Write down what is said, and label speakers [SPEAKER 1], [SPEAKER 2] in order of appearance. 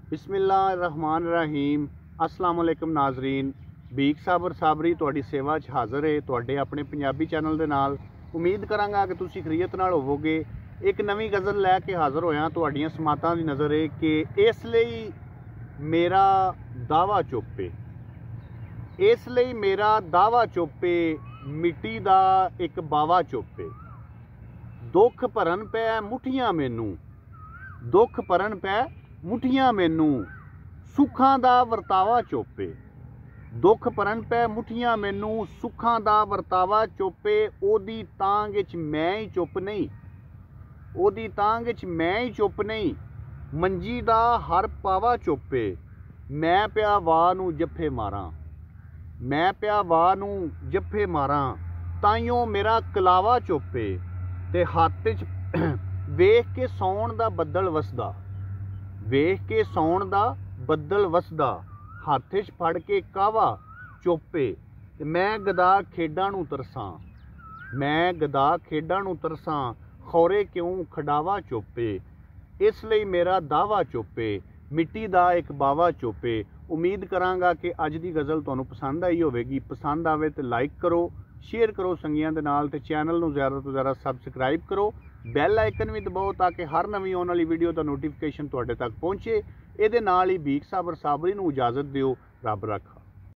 [SPEAKER 1] बिस्मिल्लाहिर्रहमानिर्रहीम। अस्सलाम वालेकुम नाजरीन, बीक साबर साबरी तुहाडी सेवा 'ਚ हाज़र है तुहाडे अपने पंजाबी चैनल दे नाल। उम्मीद करांगा कि तुसीं खरीयत नाल होवोगे। एक नवीं गज़ल लैके हाज़र होया तुहाडीਆਂ समातां दी नज़र है कि इसलिए मेरा दावा चुप्पे, इसलिए मेरा दावा चुप्पे, मिट्टी दा एक बावा चुप्पे। दुख भरन पै मुठियां मैनू, दुख भरन पै मुठियां मैनू, सुखां दा वरतावा चुप्पे। दुख भरन पै मुठियां मैनू, सुखां दा वरतावा चुप्पे। ओदी तांग विच मैं ही चुप नहीं, ओदी तांग विच मैं ही चुप नहीं। मंजी दा हर पावा चुप्पे, मैं पिया वाह नूं जफ्फे मारां, मैं पिया वाह नूं जफ्फे मारां। ताइयों मेरा कलावा चुप्पे ते हत्थ च वेख के सौण दा बद्दल वसदा, वेख के सौण दा बद्दल वसदा। हत्थ च फड़ के कावा चुप्पे, मैं गदा खेडां नूं तरसां, मैं गदा खेडां नूं तरसां। खौरे क्यों खडावा चुप्पे, इसलिए मेरा दावा चुप्पे, मिट्टी दा एक बावा चुप्पे। उम्मीद करांगा कि अज दी गज़ल तुहानूं पसंद आई होवेगी। पसंद आवे तो लाइक करो, शेयर करो संगियां दे नाल, ते चैनल नूं ज़्यादा तो ज़्यादा सबसक्राइब करो। बैल आइकन भी दबाओ ताकि हर नवीं आने वाली वीडियो का नोटिफिकेशन तुहाडे तक पहुँचे। इहदे नाल ही बीक साबर साबरी नूं इजाज़त दिओ। रब रखा।